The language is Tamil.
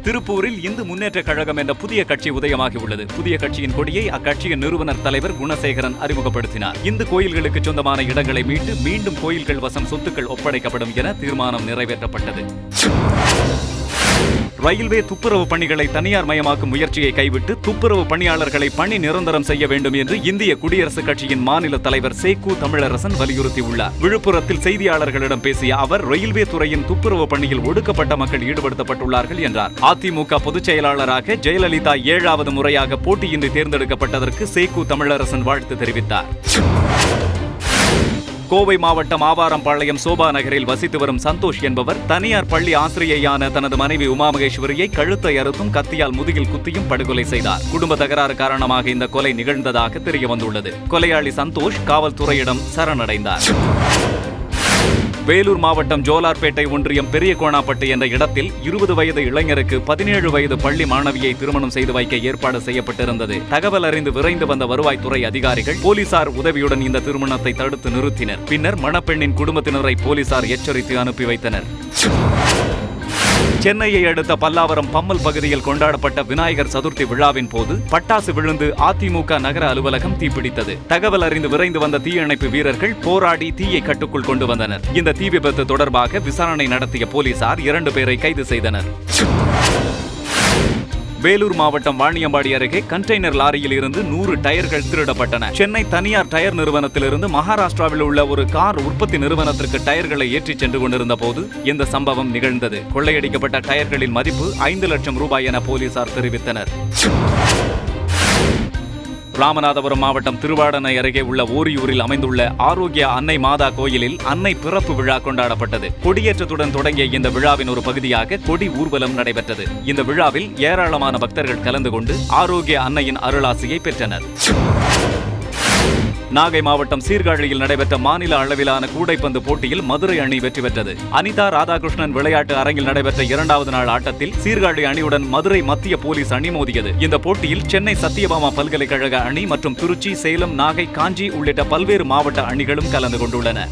திருப்பூரில் இந்து முன்னேற்ற கழகம் என்ற புதிய கட்சி உதயமாகியுள்ளது. புதிய கட்சியின் கொடியை அக்கட்சியின் நிறுவனர் தலைவர் குணசேகரன் அறிமுகப்படுத்தினார். இந்து கோயில்களுக்கு சொந்தமான இடங்களை மீட்டு மீண்டும் கோயில்கள் வசம் சொத்துக்கள் ஒப்படைக்கப்படும் என தீர்மானம் நிறைவேற்றப்பட்டது. ரயில்வே துப்புரவு பணிகளை தனியார் மயமாக்கும் முயற்சியை கைவிட்டு துப்புரவு பணியாளர்களை பணி நிரந்தரம் செய்ய வேண்டும் என்று இந்திய குடியரசுக் கட்சியின் மாநில தலைவர் சேக்கு தமிழரசன் வலியுறுத்தியுள்ளார். விழுப்புரத்தில் செய்தியாளர்களிடம் பேசிய அவர், ரயில்வே துறையின் துப்புரவு பணியில் ஒடுக்கப்பட்ட மக்கள் ஈடுபடுத்தப்பட்டுள்ளார்கள் என்றார். அதிமுக பொதுச் செயலாளராக ஜெயலலிதா 7வது முறையாக போட்டியின்றி தேர்ந்தெடுக்கப்பட்டதற்கு சேக்கு தமிழரசன் வாழ்த்து தெரிவித்தார். கோவை மாவட்டம் ஆவாரம்பாளையம் சோபா நகரில் வசித்து வரும் சந்தோஷ் என்பவர் தனியார் பள்ளி ஆசிரியையான தனது மனைவி உமாமகேஸ்வரியை கழுத்தை அறுத்தும் கத்தியால் முதுகில் குத்தியும் படுகொலை செய்தார். குடும்ப தகராறு காரணமாக இந்த கொலை நிகழ்ந்ததாக தெரியவந்துள்ளது. கொலையாளி சந்தோஷ் காவல்துறையிடம் சரணடைந்தார். வேலூர் மாவட்டம் ஜோலார்பேட்டை ஒன்றியம் பெரிய கோணாப்பட்டு என்ற இடத்தில் 20 வயது இளைஞருக்கு 17 வயது பள்ளி மாணவியை திருமணம் செய்து வைக்க ஏற்பாடு செய்யப்பட்டிருந்தது. தகவல் அறிந்து விரைந்து வந்த வருவாய்த்துறை அதிகாரிகள் போலீசார் உதவியுடன் இந்த திருமணத்தை தடுத்து நிறுத்தினர். பின்னர் மணப்பெண்ணின் குடும்பத்தினரை போலீசார் எச்சரித்து அனுப்பி வைத்தனர். சென்னையை அடுத்த பல்லாவரம் பம்மல் பகுதியில் கொண்டாடப்பட்ட விநாயகர் சதுர்த்தி விழாவின் போது பட்டாசு விழுந்து அதிமுக நகர அலுவலகம் தீப்பிடித்தது. தகவல் அறிந்து விரைந்து வந்த தீயணைப்பு வீரர்கள் போராடி தீயை கட்டுக்குள் கொண்டு வந்தனர். இந்த தீ விபத்து தொடர்பாக விசாரணை நடத்திய போலீசார் 2 பேரை கைது செய்தனர். வேலூர் மாவட்டம் வாணியம்பாடி அருகே கண்டெய்னர் லாரியில் இருந்து 100 டயர்கள் திருடப்பட்டன. சென்னை தனியார் டயர் நிறுவனத்திலிருந்து மகாராஷ்டிராவில் உள்ள ஒரு கார் உற்பத்தி நிறுவனத்திற்கு டயர்களை ஏற்றிச் சென்று கொண்டிருந்த போது இந்த சம்பவம் நிகழ்ந்தது. கொள்ளையடிக்கப்பட்ட டயர்களின் மதிப்பு 5 லட்சம் ரூபாய் என போலீசார் தெரிவித்தனர். ராமநாதபுரம் மாவட்டம் திருவாடனை அருகே உள்ள ஓரியூரில் அமைந்துள்ள ஆரோக்கிய அன்னை மாதா கோயிலில் அன்னை பிறப்பு விழா கொண்டாடப்பட்டது. கொடியேற்றத்துடன் தொடங்கிய இந்த விழாவின் ஒரு பகுதியாக கொடி ஊர்வலம் நடைபெற்றது. இந்த விழாவில் ஏராளமான பக்தர்கள் கலந்து கொண்டு ஆரோக்கிய அன்னையின் அருளாசியை பெற்றனர். நாகை மாவட்டம் சீர்காழியில் நடைபெற்ற மாநில அளவிலான கூடைப்பந்து போட்டியில் மதுரை அணி வெற்றி பெற்றது. அனிதா ராதாகிருஷ்ணன் விளையாட்டு அரங்கில் நடைபெற்ற 2வது நாள் ஆட்டத்தில் சீர்காழி அணியுடன் மதுரை மத்திய போலீஸ் அணி மோதியது. இந்த போட்டியில் சென்னை சத்தியபாமா பல்கலைக்கழக அணி மற்றும் திருச்சி, சேலம், நாகை, காஞ்சி உள்ளிட்ட பல்வேறு மாவட்ட அணிகளும் கலந்து கொண்டுள்ளன.